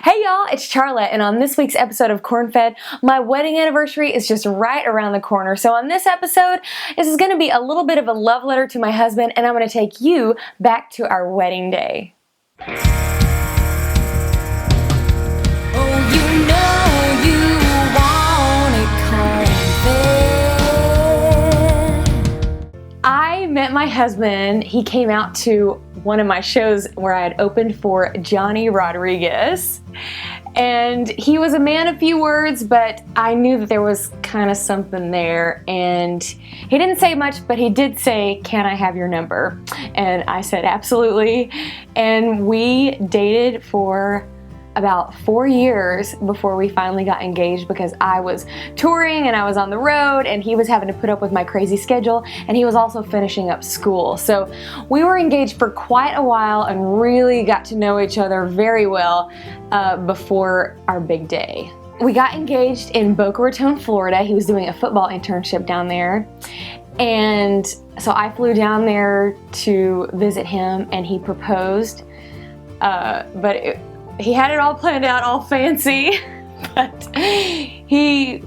Hey y'all, it's Charla, and on this week's episode of Corn Fed, my wedding anniversary is just right around the corner. So on this episode, this is going to be a little bit of a love letter to my husband, and I'm going to take you back to our wedding day. I met my husband. He came out to one of my shows where I had opened for Johnny Rodriguez, and he was a man of few words, but I knew that there was kind of something there, and he didn't say much, but he did say, "Can I have your number?" And I said absolutely, and we dated for about 4 years before we finally got engaged, because I was touring and I was on the road and he was having to put up with my crazy schedule, and he was also finishing up school. So we were engaged for quite a while and really got to know each other very well before our big day. We got engaged in Boca Raton, Florida. He was doing a football internship down there, and so I flew down there to visit him, and he proposed, he had it all planned out, all fancy, but he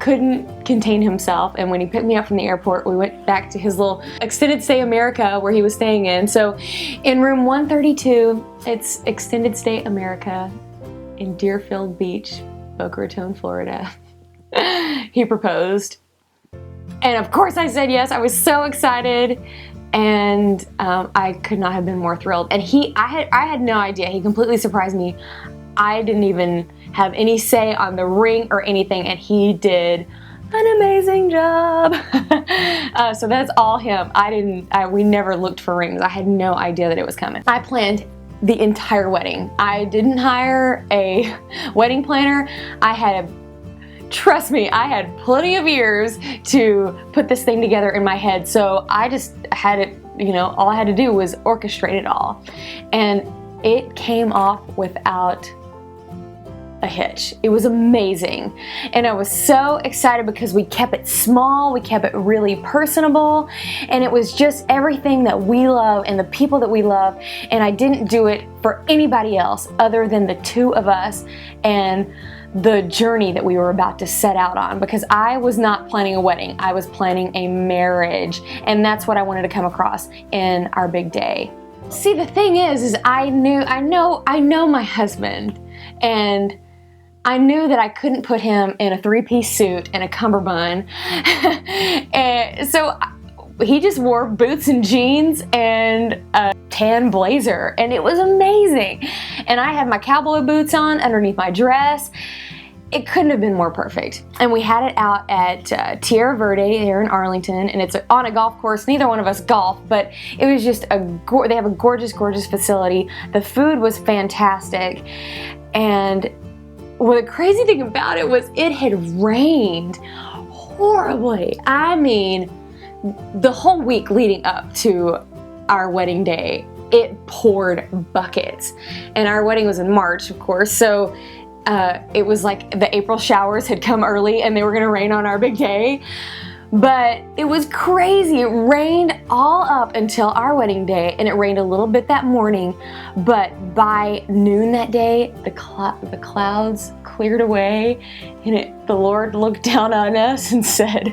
couldn't contain himself, and when he picked me up from the airport, we went back to his little extended stay America where he was staying in. So in room 132, it's extended stay America in Deerfield Beach, Boca Raton, Florida. He proposed, and of course I said yes. I was so excited. And I could not have been more thrilled. And I had no idea. He completely surprised me. I didn't even have any say on the ring or anything, and he did an amazing job. So that's all him. We never looked for rings. I had no idea that it was coming. I planned the entire wedding. I didn't hire a wedding planner. Trust me, I had plenty of years to put this thing together in my head, so I just had it, all I had to do was orchestrate it all. And it came off without a hitch. It was amazing. And I was so excited because we kept it small, we kept it really personable, and it was just everything that we love and the people that we love. And I didn't do it for anybody else other than the two of us and the journey that we were about to set out on, because I was not planning a wedding. I was planning a marriage, and that's what I wanted to come across in our big day. See, the thing is I know my husband, and I knew that I couldn't put him in a three-piece suit and a cummerbund. And so he just wore boots and jeans and a tan blazer, and it was amazing. And I had my cowboy boots on underneath my dress. It couldn't have been more perfect. And we had it out at Tierra Verde here in Arlington, and it's on a golf course. Neither one of us golf, but it was just they have a gorgeous, gorgeous facility. The food was fantastic, and well, the crazy thing about it was it had rained horribly. I mean, the whole week leading up to our wedding day, it poured buckets. And our wedding was in March, of course, so it was like the April showers had come early and they were gonna rain on our big day. But it was crazy. It rained all up until our wedding day, and it rained a little bit that morning, but by noon that day, the clouds cleared away, and the Lord looked down on us and said,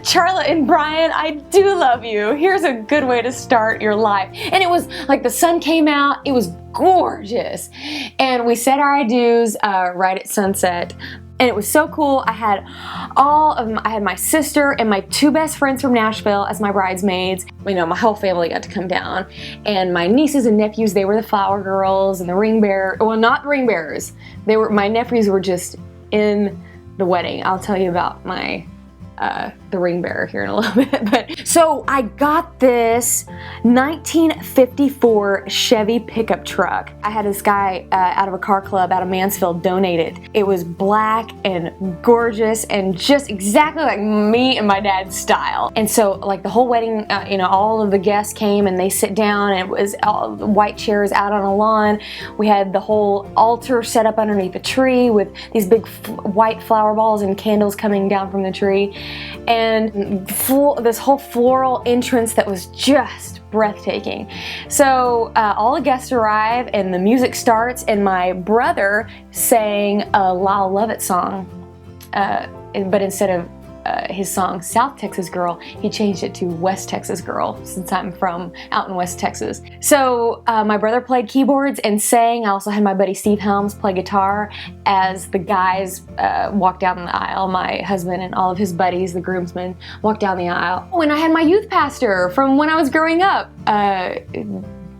"Charla and Brian, I do love you. Here's a good way to start your life." And it was like the sun came out. It was gorgeous. And we said our I-dos right at sunset. And it was so cool. I had my sister and my two best friends from Nashville as my bridesmaids. My whole family got to come down. And my nieces and nephews, they were the flower girls and the ring bearer. Well, not ring bearers. My nephews were just in the wedding. I'll tell you about the ring bearer here in a little bit. But so I got this 1954 Chevy pickup truck. I had this guy out of a car club out of Mansfield donate it. It was black and gorgeous and just exactly like me and my dad's style. And so like the whole wedding, all of the guests came and they sit down, and it was all the white chairs out on a lawn. We had the whole altar set up underneath the tree with these big white flower balls and candles coming down from the tree. And this whole floral entrance that was just breathtaking. So all the guests arrive and the music starts, and my brother sang a Lyle Lovett song, but instead of his song South Texas Girl, he changed it to West Texas Girl, since I'm from out in West Texas. So my brother played keyboards and sang. I also had my buddy Steve Helms play guitar as the guys walked down the aisle. My husband and all of his buddies, the groomsmen, walked down the aisle. When I had my youth pastor from when I was growing up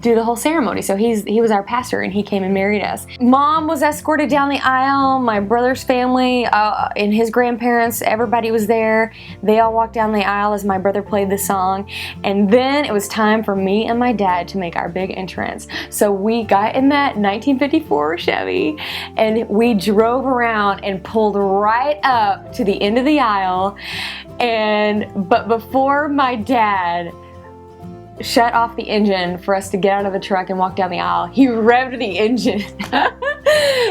do the whole ceremony. So he was our pastor, and he came and married us. Mom was escorted down the aisle. My brother's family and his grandparents, everybody was there. They all walked down the aisle as my brother played the song. And then it was time for me and my dad to make our big entrance. So we got in that 1954 Chevy and we drove around and pulled right up to the end of the aisle. But before my dad shut off the engine for us to get out of the truck and walk down the aisle, he revved the engine.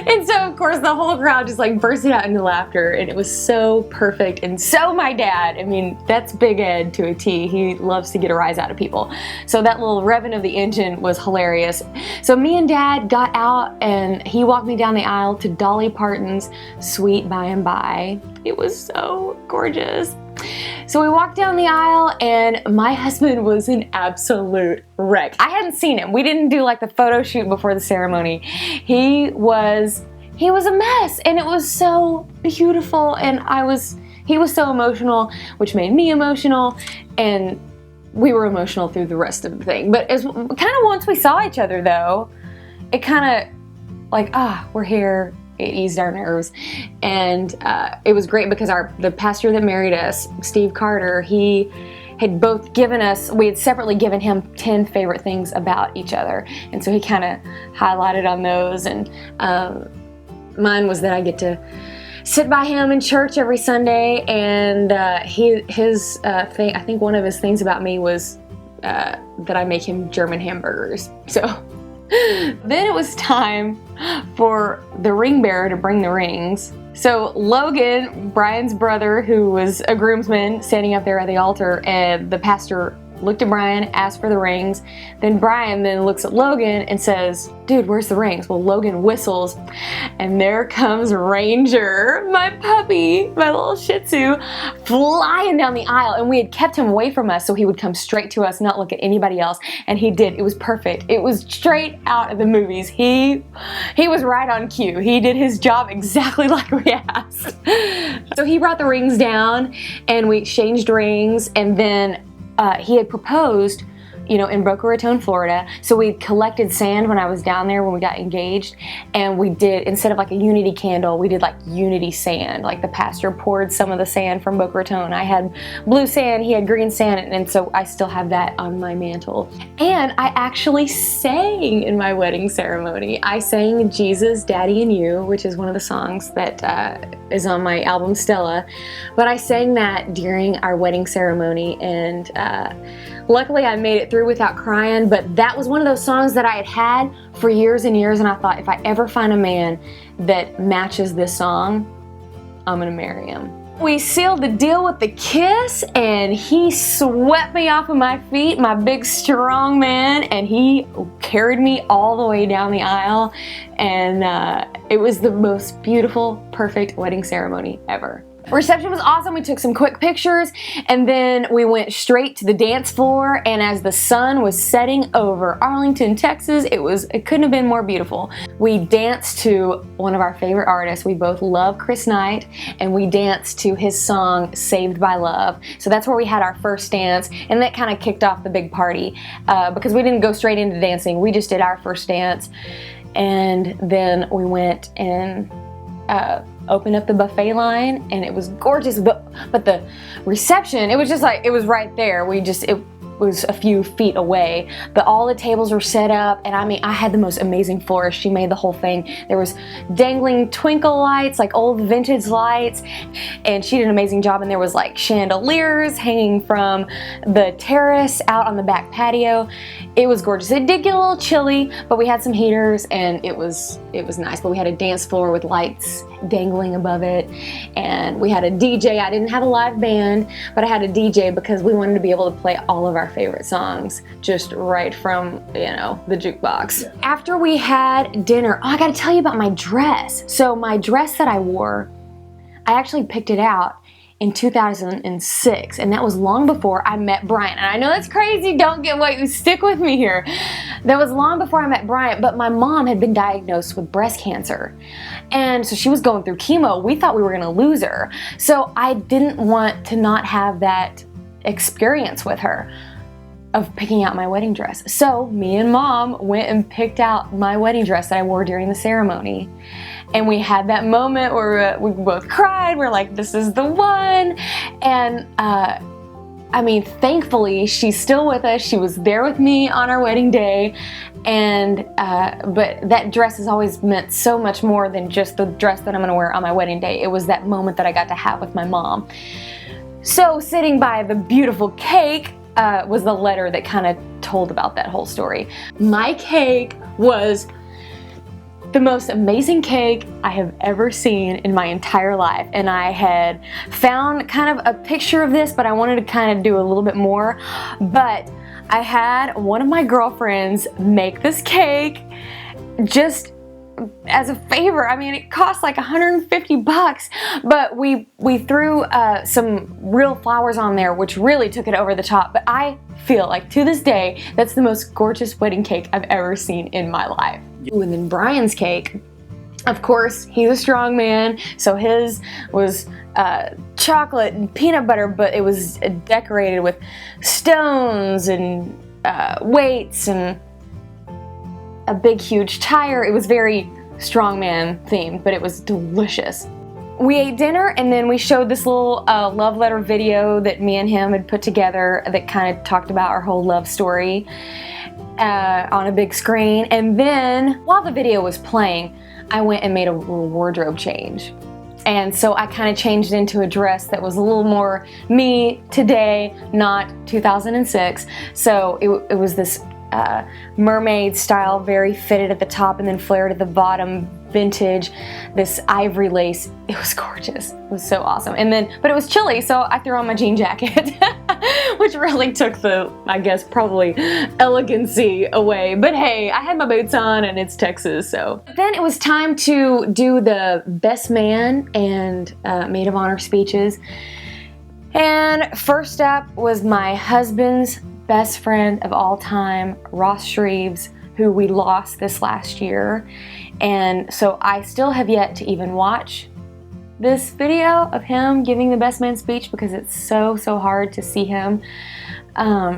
And so of course the whole crowd just like bursted out into laughter, and it was so perfect. And so my dad, I mean, that's Big Ed to a T. He loves to get a rise out of people. So that little revving of the engine was hilarious. So me and Dad got out and he walked me down the aisle to Dolly Parton's Sweet By and By. It was so gorgeous. So we walked down the aisle and my husband was an absolute wreck. I hadn't seen him. We didn't do like the photo shoot before the ceremony. He was a mess, and it was so beautiful, and he was so emotional, which made me emotional, and we were emotional through the rest of the thing. But as kind of once we saw each other though, it kind of like, we're here. It eased our nerves, and it was great because the pastor that married us, Steve Carter, he had both given us, we had separately given him 10 favorite things about each other, and so he kind of highlighted on those, and mine was that I get to sit by him in church every Sunday, and his thing, I think one of his things about me was that I make him German hamburgers. So then it was time for the ring bearer to bring the rings. So Logan, Brian's brother, who was a groomsman, standing up there at the altar, and the pastor looked at Brian, asked for the rings. Then Brian then looks at Logan and says, "Dude, where's the rings?" Well, Logan whistles, and there comes Ranger, my puppy, my little Shih Tzu, flying down the aisle. And we had kept him away from us so he would come straight to us, not look at anybody else. And he did. It was perfect. It was straight out of the movies. He was right on cue. He did his job exactly like we asked. So he brought the rings down, and we exchanged rings, and then he had proposed, in Boca Raton, Florida. So we collected sand when I was down there when we got engaged, and we did, instead of like a unity candle, we did like unity sand. Like the pastor poured some of the sand from Boca Raton. I had blue sand, he had green sand, and so I still have that on my mantle. And I actually sang in my wedding ceremony. I sang Jesus, Daddy and You, which is one of the songs that is on my album Stella. But I sang that during our wedding ceremony, and luckily I made it through without crying. But that was one of those songs that I had for years and years, and I thought, if I ever find a man that matches this song, I'm gonna marry him. We sealed the deal with the kiss, and he swept me off of my feet, my big strong man, and he carried me all the way down the aisle, and it was the most beautiful, perfect wedding ceremony ever. Reception was awesome. We took some quick pictures, and then we went straight to the dance floor, and as the sun was setting over Arlington, Texas, it couldn't have been more beautiful. We danced to one of our favorite artists. We both love Chris Knight, and we danced to his song Saved by Love. So that's where we had our first dance, and that kind of kicked off the big party because we didn't go straight into dancing. We just did our first dance, and then we went and opened up the buffet line, and it was gorgeous, but the reception, it was just like, it was right there. It was a few feet away, but all the tables were set up, and I mean, I had the most amazing florist. She made the whole thing. There was dangling twinkle lights, like old vintage lights, and she did an amazing job, and there was like chandeliers hanging from the terrace out on the back patio. It was gorgeous. It did get a little chilly, but we had some heaters, and it was nice. But we had a dance floor with lights dangling above it, and we had a DJ. I didn't have a live band, but I had a DJ because we wanted to be able to play all of our our favorite songs just right from, you know, the jukebox. Yeah. After we had dinner, I gotta tell you about my dress. So my dress that I wore, I actually picked it out in 2006, and that was long before I met Brian. And I know that's crazy, stick with me here. That was long before I met Brian, but my mom had been diagnosed with breast cancer. And so she was going through chemo. We thought we were gonna lose her. So I didn't want to not have that experience with her of picking out my wedding dress. So me and Mom went and picked out my wedding dress that I wore during the ceremony. And we had that moment where we both cried. We're like, this is the one. And I mean, thankfully, she's still with us. She was there with me on our wedding day. And but that dress has always meant so much more than just the dress that I'm gonna wear on my wedding day. It was that moment that I got to have with my mom. So sitting by the beautiful cake was the letter that kind of told about that whole story. My cake was the most amazing cake I have ever seen in my entire life. And I had found kind of a picture of this, but I wanted to kind of do a little bit more. But I had one of my girlfriends make this cake just as a favor. I mean, it cost like 150 bucks, but we threw some real flowers on there, which really took it over the top. But I feel like to this day, that's the most gorgeous wedding cake I've ever seen in my life. Ooh, and then Brian's cake, of course, he's a strong man, so his was chocolate and peanut butter, but it was decorated with stones and weights and a big huge tire. It was very strongman themed, but it was delicious. We ate dinner, and then we showed this little love letter video that me and him had put together that kind of talked about our whole love story on a big screen. And then while the video was playing, I went and made a little wardrobe change. And so I kind of changed into a dress that was a little more me today, not 2006. So it was this mermaid style, very fitted at the top and then flared at the bottom, vintage, this ivory lace. It was gorgeous. It was so awesome. And then, but it was chilly, so I threw on my jean jacket, which really took the, I guess, probably elegancy away. But hey, I had my boots on and it's Texas, so. Then it was time to do the best man and maid of honor speeches. And first up was my husband's best friend of all time, Ross Shreves, who we lost this last year. And so I still have yet to even watch this video of him giving the best man speech, because it's so hard to see him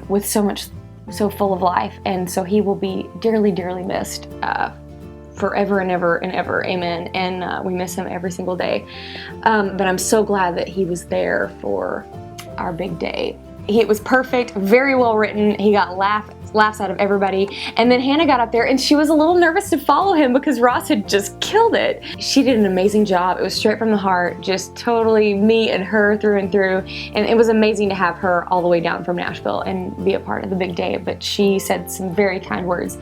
with so full of life. And so he will be dearly missed forever and ever and ever, amen. And we miss him every single day. But I'm so glad that he was there for our big day. It was perfect, very well written. He got laughs out of everybody. And then Hannah got up there and she was a little nervous to follow him because Ross had just killed it. She did an amazing job. It was straight from the heart, just totally me and her through and through. And it was amazing to have her all the way down from Nashville and be a part of the big day. But she said some very kind words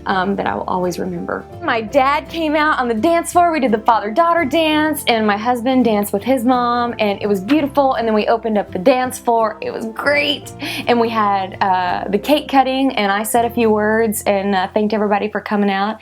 that I will always remember. My dad came out on the dance floor. We did the father-daughter dance, and my husband danced with his mom, and it was beautiful. And then we opened up the dance floor. It was great. And we had the cake cutting, and I said a few words and thanked everybody for coming out.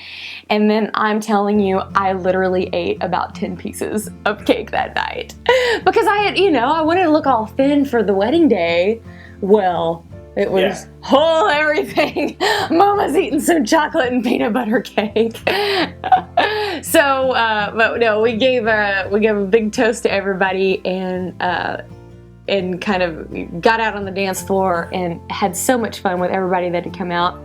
And then I'm telling you, I literally ate about 10 pieces of cake that night because I had, I wanted to look all thin for the wedding day. Well, it was whole everything. Mama's eating some chocolate and peanut butter cake. So, but no, we gave a big toast to everybody and kind of got out on the dance floor and had so much fun with everybody that had come out.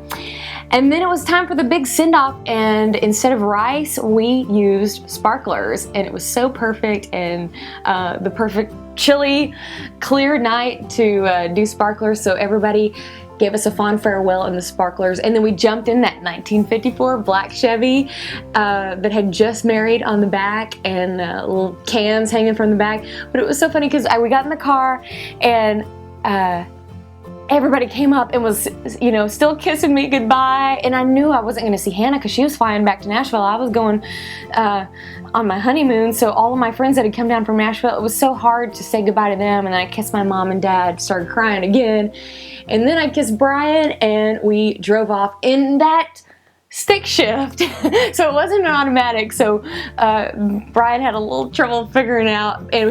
And then it was time for the big send-off, and instead of rice, we used sparklers, and it was so perfect, and the perfect chilly, clear night to do sparklers. So everybody gave us a fond farewell in the sparklers, and then we jumped in that 1954 black Chevy that had just married on the back, and little cans hanging from the back. But it was so funny because we got in the car, and everybody came up and was, still kissing me goodbye. And I knew I wasn't going to see Hannah because she was flying back to Nashville. I was going on my honeymoon. So all of my friends that had come down from Nashville, it was so hard to say goodbye to them. And then I kissed my mom and dad, started crying again. And then I kissed Brian and we drove off in that stick shift. So it wasn't an automatic. So Brian had a little trouble figuring it out, and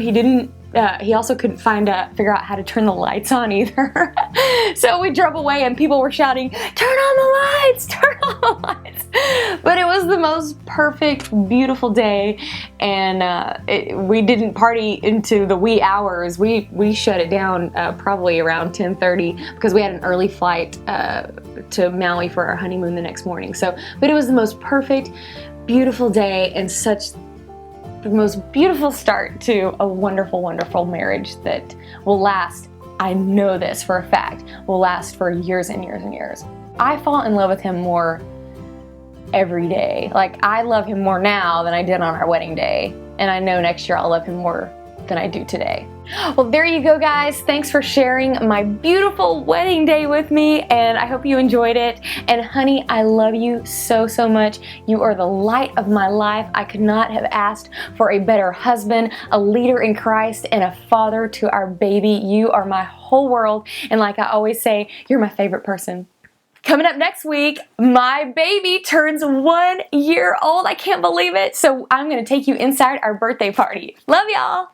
he also couldn't figure out how to turn the lights on either. So we drove away and people were shouting, "Turn on the lights, turn on the lights." But it was the most perfect, beautiful day, and we didn't party into the wee hours. We shut it down probably around 10:30 because we had an early flight to Maui for our honeymoon the next morning. But it was the most perfect, beautiful day, and the most beautiful start to a wonderful, wonderful marriage that will last, I know this for a fact, will last for years and years and years. I fall in love with him more every day. Like, I love him more now than I did on our wedding day. And I know next year I'll love him more than I do today. Well, there you go, guys. Thanks for sharing my beautiful wedding day with me, and I hope you enjoyed it. And honey, I love you so, so much. You are the light of my life. I could not have asked for a better husband, a leader in Christ, and a father to our baby. You are my whole world, and like I always say, you're my favorite person. Coming up next week, my baby turns 1 year old. I can't believe it. So I'm going to take you inside our birthday party. Love y'all.